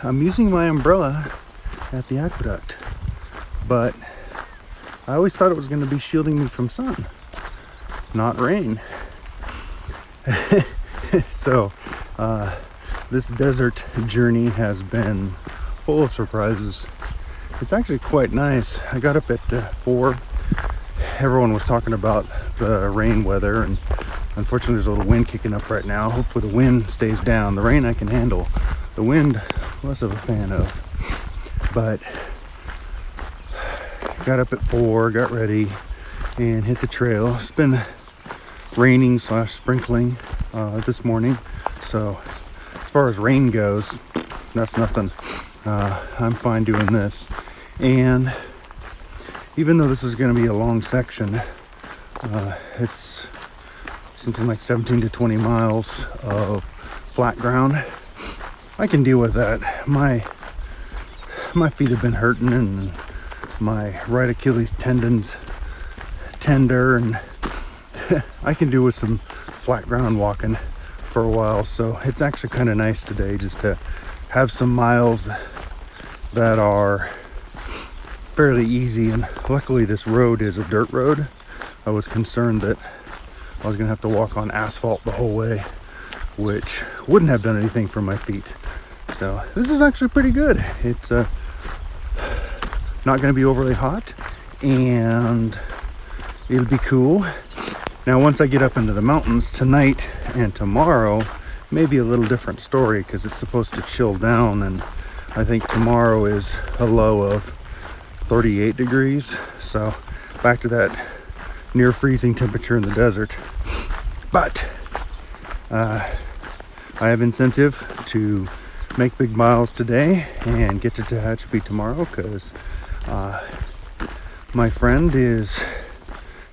I'm using my umbrella at the Aqueduct, but I always thought it was going to be shielding me from sun, not rain. So this desert journey has been full of surprises. It's actually quite nice. I got up at 4. Everyone was talking about the rain weather, and unfortunately there's a little wind kicking up right now. Hopefully the wind stays down. The rain I can handle. The wind, less of a fan of. But got up at 4, got ready, and hit the trail. It's been raining / sprinkling this morning. So as far as rain goes, that's nothing. I'm fine doing this. And even though this is going to be a long section, it's something like 17 to 20 miles of flat ground. I can deal with that. My feet have been hurting, and my right Achilles tendon's tender, and I can do with some flat ground walking for a while. So it's actually kind of nice today just to have some miles that are fairly easy. And luckily this road is a dirt road. I was concerned that I was gonna have to walk on asphalt the whole way, which wouldn't have done anything for my feet. So this is actually pretty good. It's not gonna be overly hot, and it'll be cool. Now once I get up into the mountains tonight and tomorrow, maybe a little different story, because it's supposed to chill down, and I think tomorrow is a low of 38 degrees. So back to that near freezing temperature in the desert. But I have incentive to make big miles today and get to Tehachapi tomorrow, because my friend is,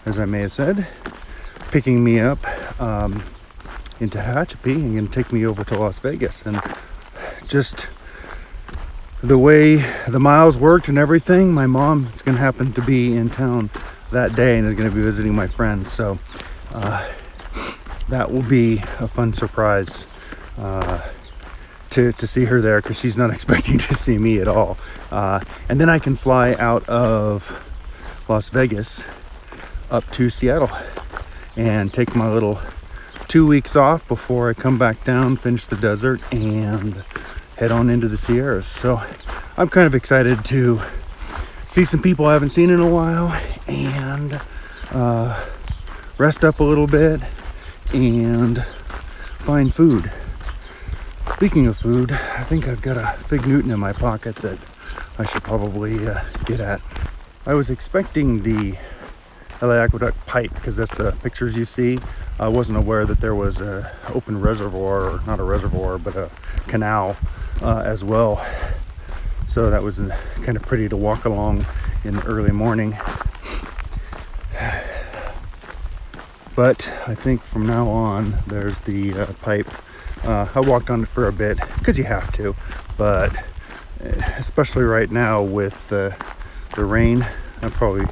as I may have said, picking me up in Tehachapi and going to take me over to Las Vegas. And just the way the miles worked and everything, my mom is going to happen to be in town that day and is going to be visiting my friend. So that will be a fun surprise to see her there, because she's not expecting to see me at all. And then I can fly out of Las Vegas up to Seattle and take my little 2 weeks off before I come back down, finish the desert, and head on into the Sierras. So I'm kind of excited to see some people I haven't seen in a while, and rest up a little bit and find food. Speaking of food, I think I've got a Fig Newton in my pocket that I should probably get at. I was expecting the LA Aqueduct pipe, because that's the pictures you see. I wasn't aware that there was an open reservoir, or not a reservoir, but a canal as well. So that was kind of pretty to walk along in the early morning. But I think from now on, there's the pipe. I walked on it for a bit, because you have to, but especially right now with the rain, I'd probably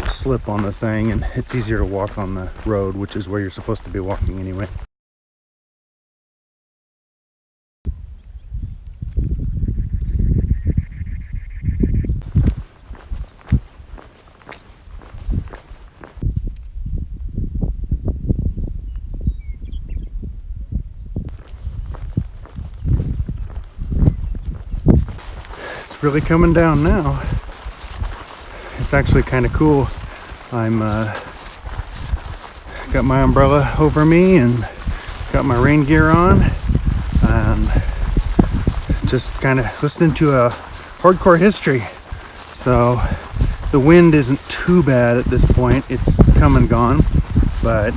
slip on the thing, and it's easier to walk on the road, which is where you're supposed to be walking anyway. It's really coming down now. It's actually kind of cool. I'm got my umbrella over me and got my rain gear on, and just kind of listening to a hardcore history. So the wind isn't too bad at this point. It's come and gone, but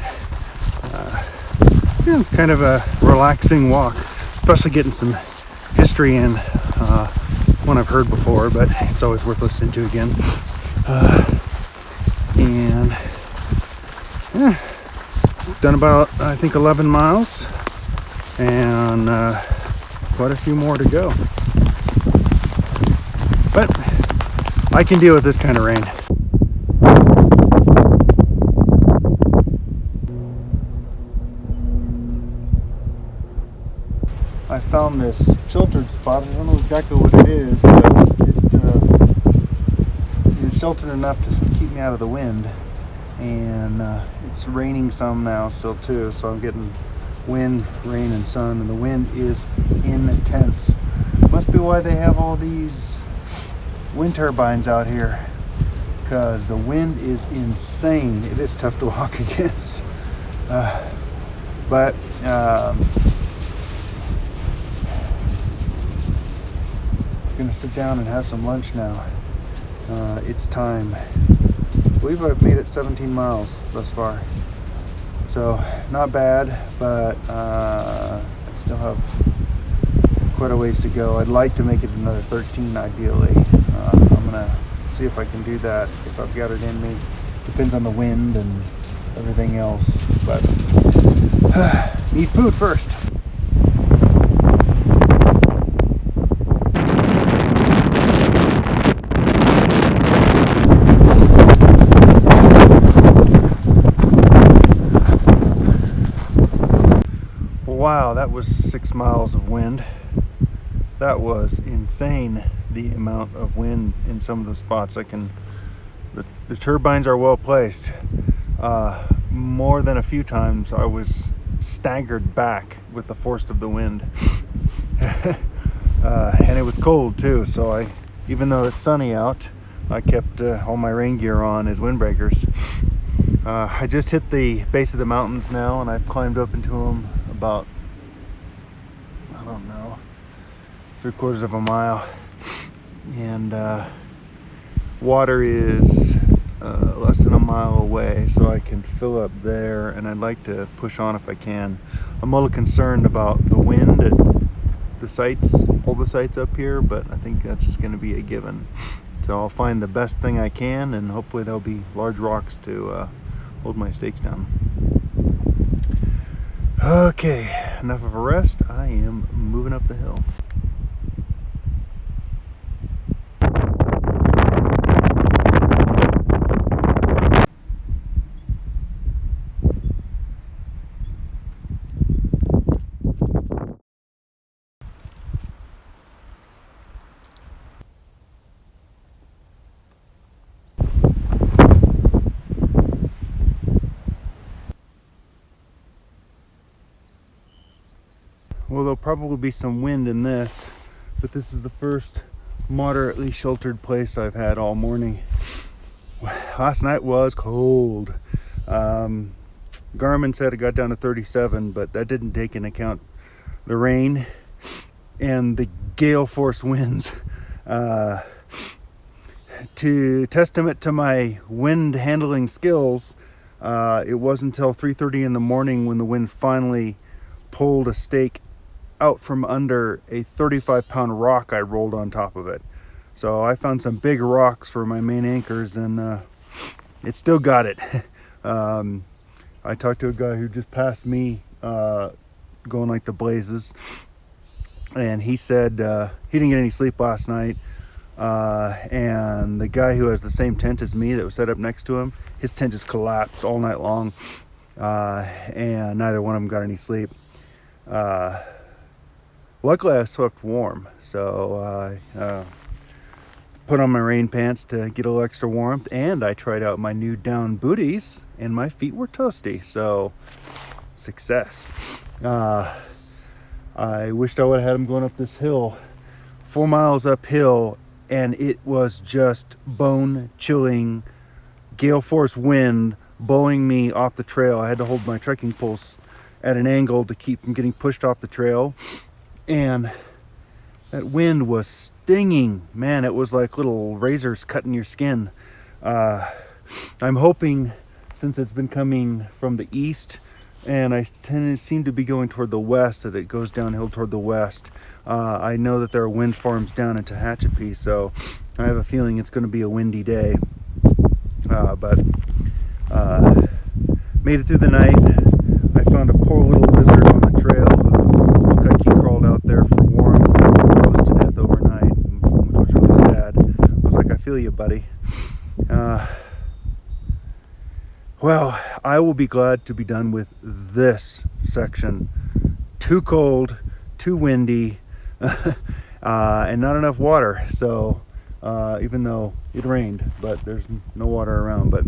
kind of a relaxing walk, especially getting some history in, one I've heard before, but it's always worth listening to again. And yeah, done about, I think, 11 miles, and quite a few more to go. But I can deal with this kind of rain. I found this sheltered spot. I don't know exactly what it is, but it is sheltered enough to keep me out of the wind. And it's raining some now still too, so I'm getting wind, rain, and sun, and the wind is intense. Must be why they have all these wind turbines out here, because the wind is insane. It is tough to walk against. But I'm gonna sit down and have some lunch now. It's time. I believe I've made it 17 miles thus far, so not bad, but I still have quite a ways to go. I'd like to make it another 13 ideally. I'm gonna see if I can do that, if I've got it in me. Depends on the wind and everything else, but need food first. Wow, that was 6 miles of wind. That was insane, the amount of wind in some of the spots. The turbines are well placed. More than a few times I was staggered back with the force of the wind. And it was cold too, so even though it's sunny out, I kept all my rain gear on as windbreakers. I just hit the base of the mountains now, and I've climbed up into them about, I don't know, 3/4 of a mile, and water is less than a mile away, so I can fill up there, and I'd like to push on if I can. I'm a little concerned about the wind at the sites, all the sites up here, but I think that's just going to be a given. So I'll find the best thing I can, and hopefully there'll be large rocks to hold my stakes down. Okay, enough of a rest. I am moving up the hill. Well, there'll probably be some wind in this, but this is the first moderately sheltered place I've had all morning. Last night was cold. Garmin said it got down to 37, but that didn't take into account the rain and the gale force winds. To testament to my wind handling skills, it wasn't until 3:30 in the morning when the wind finally pulled a stake out from under a 35-pound rock I rolled on top of it. So I found some big rocks for my main anchors, and it still got it. I talked to a guy who just passed me going like the blazes, and he said he didn't get any sleep last night, and the guy who has the same tent as me that was set up next to him, his tent just collapsed all night long, and neither one of them got any sleep. Luckily I slept warm, so I put on my rain pants to get a little extra warmth, and I tried out my new down booties, and my feet were toasty, so success. I wished I would have had them going up this hill, 4 miles uphill, and it was just bone-chilling gale force wind blowing me off the trail. I had to hold my trekking poles at an angle to keep from getting pushed off the trail, and that wind was stinging. Man, it was like little razors cutting your skin. I'm hoping, since it's been coming from the east and I seem to be going toward the west, that it goes downhill toward the west. I know that there are wind farms down in Tehachapi, so I have a feeling it's going to be a windy day. But made it through the night. I found a poor little lizard on the trail who looked like he crawled out there for warmth and froze to death overnight, which was really sad. I was like, I feel you, buddy. Well, I will be glad to be done with this section. Too cold, too windy, and not enough water. So even though it rained, but there's no water around, but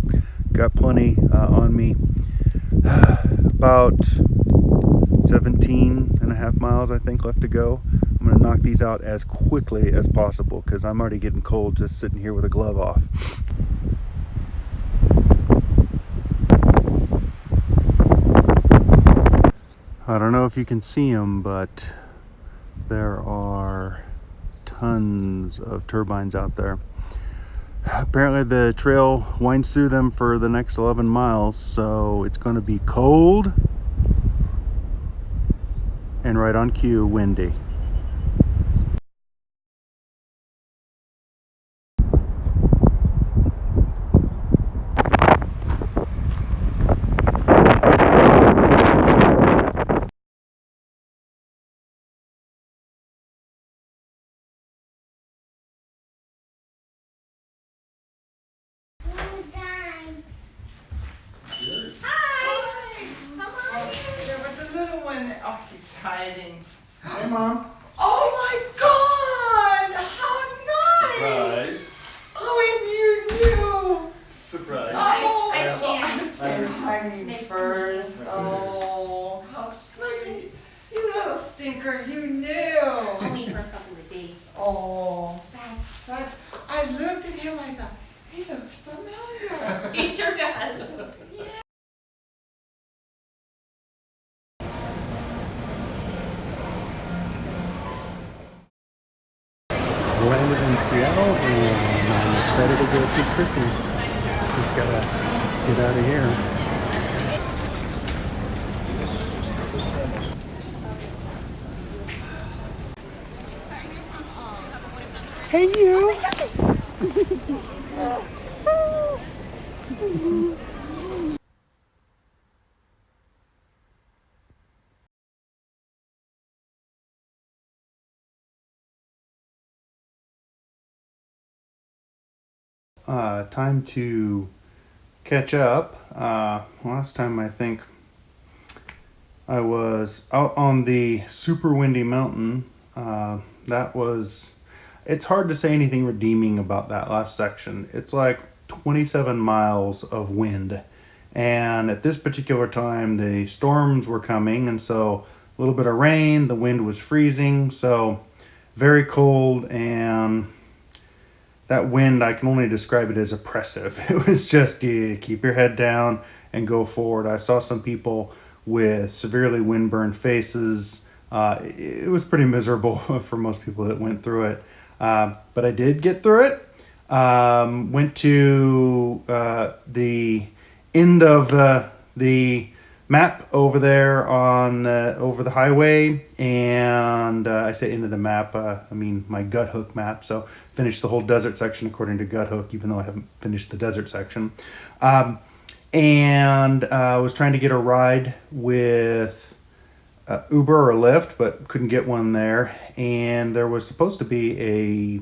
got plenty on me. About 17 and a half miles I think left to go. I'm going to knock these out as quickly as possible because I'm already getting cold just sitting here with a glove off. I don't know if you can see them, but there are tons of turbines out there. Apparently the trail winds through them for the next 11 miles, so it's going to be cold and right on cue, windy. Oh, he's hiding. Hey, Mom. Oh my God! How nice! Surprise. Oh, and you knew. Surprise. Oh, I I said hiding first. Oh, how sweet! You little stinker, you knew. Only for a couple of days. Oh, that's such. I looked at him. I thought he looks familiar. He sure does. Landed in Seattle and I'm excited to go see Chrissy. Just gotta get out of here. Hey you! Time to catch up. Last time I think I was out on the super windy mountain. It's hard to say anything redeeming about that last section. It's like 27 miles of wind. And at this particular time, the storms were coming. And so a little bit of rain, the wind was freezing. So very cold, and that wind, I can only describe it as oppressive. It was just, you keep your head down and go forward. I saw some people with severely windburned faces. It was pretty miserable for most people that went through it. But I did get through it. Went to the end of the map over there on over the highway, and I say into the map, I mean my gut hook map. So finished the whole desert section according to gut hook, even though I haven't finished the desert section. And was trying to get a ride with Uber or Lyft, but couldn't get one there. And there was supposed to be a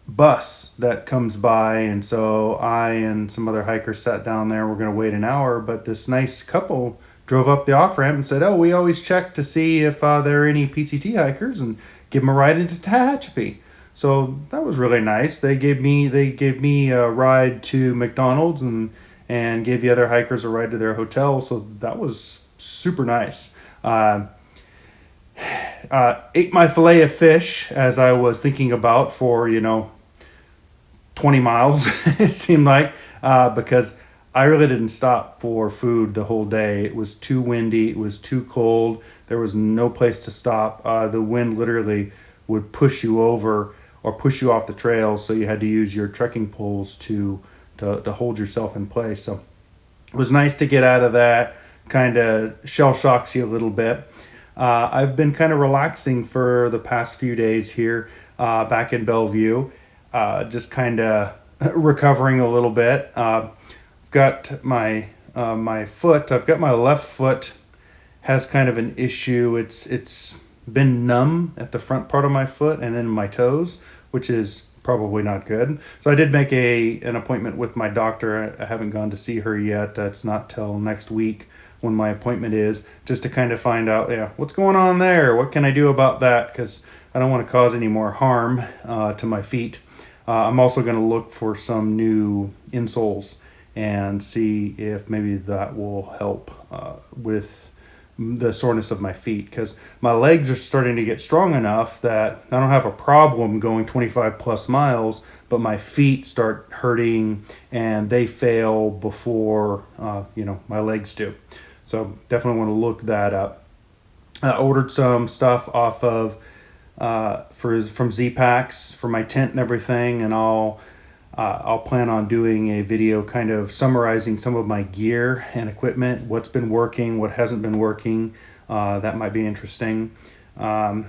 bus that comes by, and so I and some other hikers sat down there. We're going to wait an hour, but this nice couple drove up the off ramp and said, "Oh, we always check to see if there are any PCT hikers and give them a ride into Tehachapi." So that was really nice. They gave me a ride to McDonald's and gave the other hikers a ride to their hotel. So that was super nice. Ate my fillet of fish as I was thinking about for 20 miles it seemed like, because I really didn't stop for food the whole day. It was too windy, it was too cold, there was no place to stop. The wind literally would push you over or push you off the trail, so you had to use your trekking poles to hold yourself in place. So it was nice to get out of that. Kind of shell shocks you a little bit. I've been kind of relaxing for the past few days here back in Bellevue, just kind of recovering a little bit. Got my foot. I've got my left foot has kind of an issue. It's been numb at the front part of my foot and then my toes, which is probably not good. So I did make an appointment with my doctor. I haven't gone to see her yet. It's not till next week when my appointment is, just to kind of find out, what's going on there? What can I do about that? Because I don't want to cause any more harm to my feet. I'm also going to look for some new insoles and see if maybe that will help with the soreness of my feet, because my legs are starting to get strong enough that I don't have a problem going 25 plus miles, but my feet start hurting and they fail before my legs do. So definitely want to look that up. I ordered some stuff off of from Z-Packs for my tent and everything, and I'll plan on doing a video kind of summarizing some of my gear and equipment, what's been working, what hasn't been working. That might be interesting. And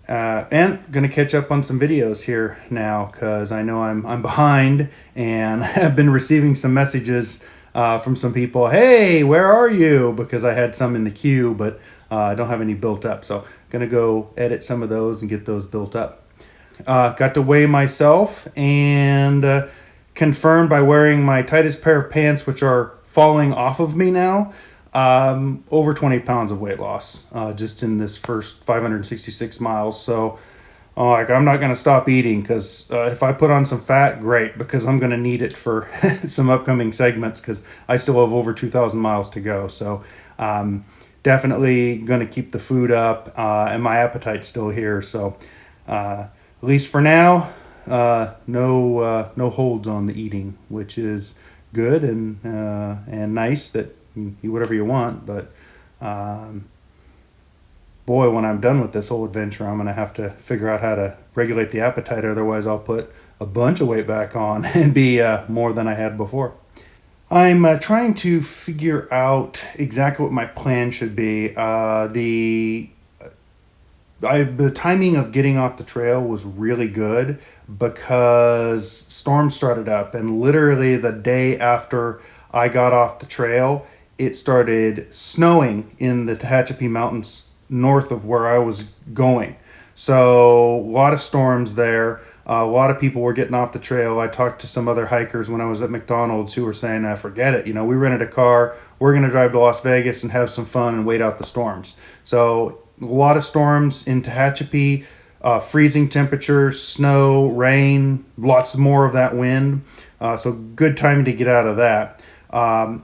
going to catch up on some videos here now, because I know I'm behind and have been receiving some messages from some people. Hey, where are you? Because I had some in the queue, but I don't have any built up. So going to go edit some of those and get those built up. Got to weigh myself and confirmed by wearing my tightest pair of pants, which are falling off of me now, over 20 pounds of weight loss just in this first 566 miles. So I'm not going to stop eating, because if I put on some fat, great, because I'm going to need it for some upcoming segments, because I still have over 2,000 miles to go. So definitely going to keep the food up, and my appetite's still here. So at least for now, no holds on the eating, which is good and nice that you eat whatever you want. But boy, when I'm done with this whole adventure, I'm going to have to figure out how to regulate the appetite. Otherwise, I'll put a bunch of weight back on and be more than I had before. I'm trying to figure out exactly what my plan should be. The timing of getting off the trail was really good, because storms started up, and literally the day after I got off the trail, it started snowing in the Tehachapi Mountains north of where I was going. So a lot of storms there. A lot of people were getting off the trail. I talked to some other hikers when I was at McDonald's who were saying, forget it. We rented a car. We're going to drive to Las Vegas and have some fun and wait out the storms. So a lot of storms in Tehachapi, freezing temperatures, snow, rain, lots more of that wind. So good time to get out of that.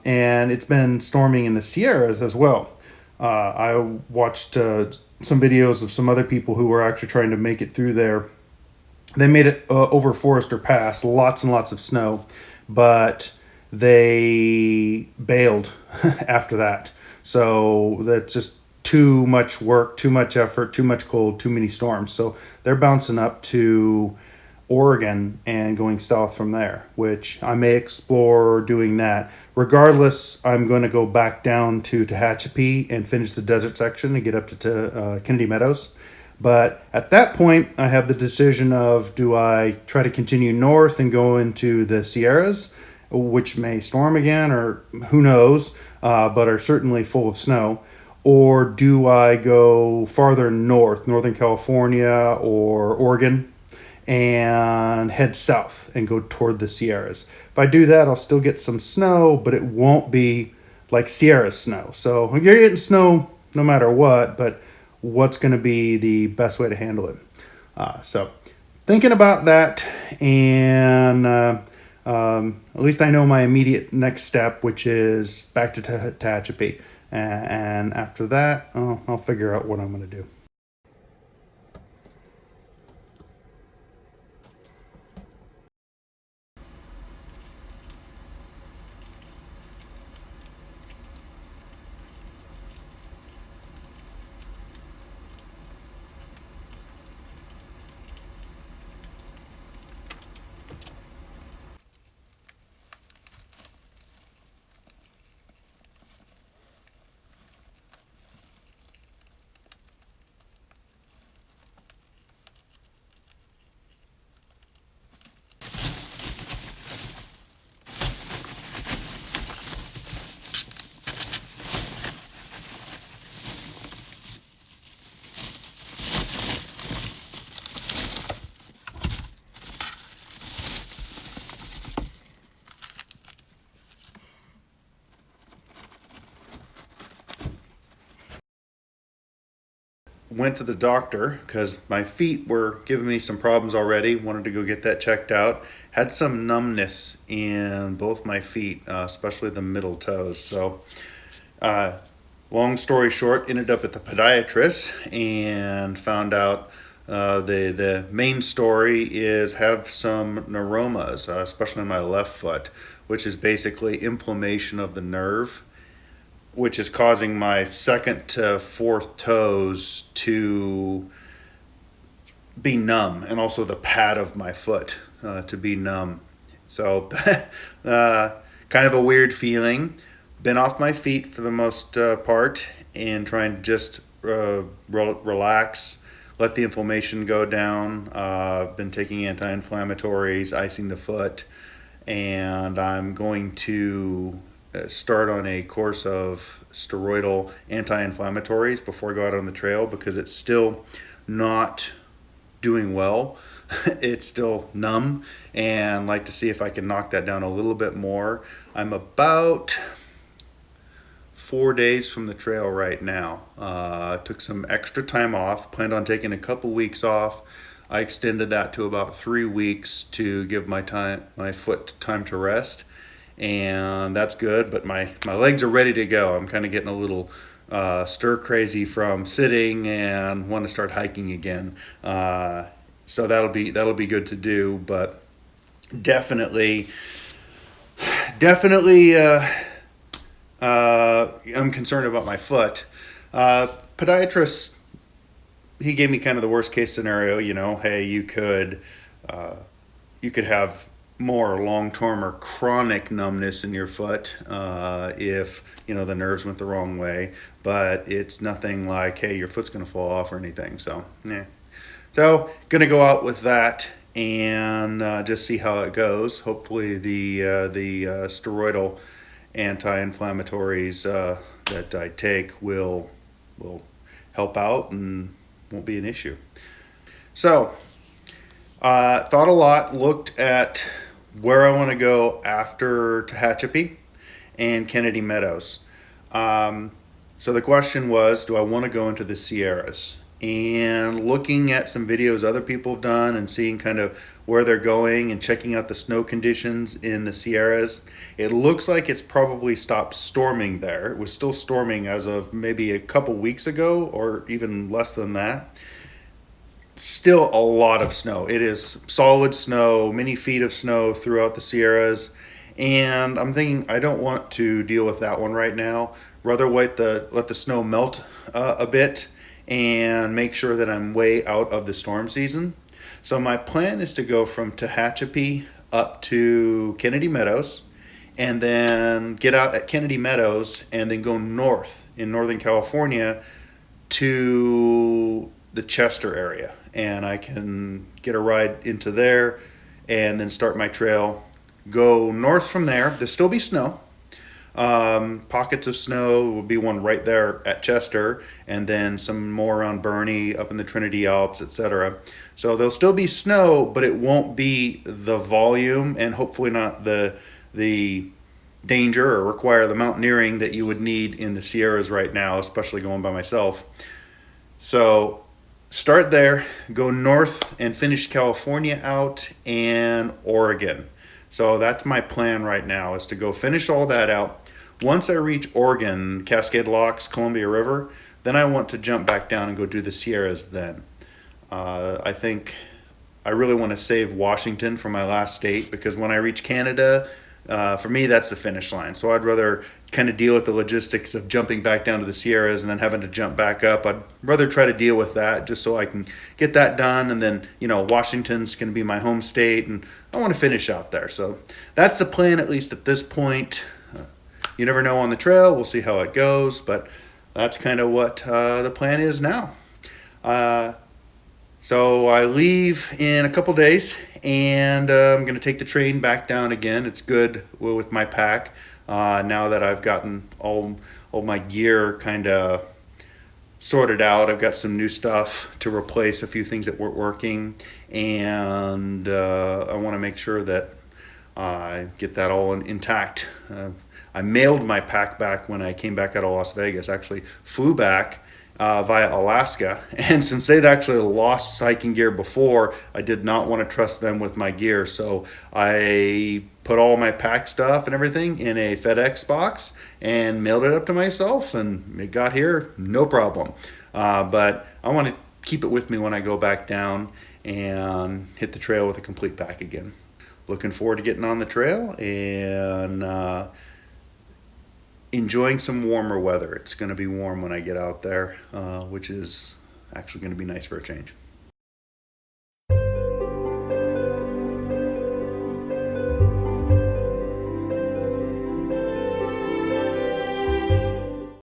And it's been storming in the Sierras as well. I watched some videos of some other people who were actually trying to make it through there. They made it over Forester Pass, lots and lots of snow, but they bailed after that. So that's just too much work, too much effort, too much cold, too many storms. So they're bouncing up to Oregon and going south from there, which I may explore doing that. Regardless, I'm going to go back down to Tehachapi and finish the desert section and get up to Kennedy Meadows. But at that point, I have the decision of, do I try to continue north and go into the Sierras, which may storm again, or who knows, but are certainly full of snow, or do I go farther north, Northern California or Oregon, and head south and go toward the Sierras? If I do that, I'll still get some snow, but it won't be like Sierra snow. So you're getting snow no matter what, but what's going to be the best way to handle it? So thinking about that, and at least I know my immediate next step, which is back to Tehachapi. And after that, I'll figure out what I'm going to do. went to the doctor because my feet were giving me some problems already. Wanted to go get that checked out. Had some numbness in both my feet, especially the middle toes. So, long story short, ended up at the podiatrist and found out the main story is have some neuromas, especially in my left foot, which is basically inflammation of the nerve, which is causing my second to fourth toes to be numb, and also the pad of my foot to be numb. So kind of a weird feeling. Been off my feet for the most part and trying to just relax, let the inflammation go down. Been taking anti-inflammatories, icing the foot, and I'm going to start on a course of steroidal anti-inflammatories before I go out on the trail, because it's still not doing well. It's still numb, and like to see if I can knock that down a little bit more. I'm about 4 days from the trail right now. Took some extra time off, planned on taking a couple weeks off. I extended that to about 3 weeks to give my foot time to rest, and that's good. But my legs are ready to go. I'm kind of getting a little stir crazy from sitting and want to start hiking again. So that'll be good to do. But definitely. I'm concerned about my foot. Podiatrist, he gave me kind of the worst case scenario. Hey, you could have more long-term or chronic numbness in your foot if the nerves went the wrong way. But it's nothing like, hey, your foot's gonna fall off or anything. So yeah. So gonna go out with that and just see how it goes. Hopefully the steroidal anti-inflammatories that I take will help out and won't be an issue. So thought a lot, looked at where I want to go after Tehachapi and Kennedy Meadows. So the question was, do I want to go into the Sierras? And looking at some videos other people have done and seeing kind of where they're going and checking out the snow conditions in the Sierras, it looks like it's probably stopped storming there. It was still storming as of maybe a couple weeks ago, or even less than that. Still a lot of snow. It is solid snow, many feet of snow throughout the Sierras. And I'm thinking I don't want to deal with that one right now. Rather let the snow melt a bit and make sure that I'm way out of the storm season. So my plan is to go from Tehachapi up to Kennedy Meadows, and then get out at Kennedy Meadows and then go north in Northern California to the Chester area. And I can get a ride into there and then start my trail. Go north from there. There'll still be snow. Pockets of snow. Will be one right there at Chester, and then some more around Bernie, up in the Trinity Alps, etc. So there'll still be snow, but it won't be the volume, and hopefully not the danger or require the mountaineering that you would need in the Sierras right now, especially going by myself. So start there, go north and finish California out and Oregon. So that's my plan right now, is to go finish all that out. Once I reach Oregon, Cascade Locks, Columbia River, then I want to jump back down and go do the Sierras then. I think I really want to save Washington for my last state, because when I reach Canada, for me, that's the finish line. So I'd rather kind of deal with the logistics of jumping back down to the Sierras and then having to jump back up. I'd rather try to deal with that just so I can get that done. And then, Washington's going to be my home state, and I want to finish out there. So that's the plan, at least at this point. You never know on the trail. We'll see how it goes, but that's kind of what the plan is now. So I leave in a couple days, and I'm going to take the train back down again. It's good with my pack now that I've gotten all my gear kind of sorted out. I've got some new stuff to replace a few things that weren't working, and I want to make sure that I get that all intact. I mailed my pack back when I came back out of Las Vegas. Actually flew back via Alaska. And since they'd actually lost hiking gear before, I did not want to trust them with my gear. So I put all my pack stuff and everything in a FedEx box and mailed it up to myself, and it got here no problem. But I want to keep it with me when I go back down and hit the trail with a complete pack again. Looking forward to getting on the trail and enjoying some warmer weather. It's going to be warm when I get out there, which is actually going to be nice for a change.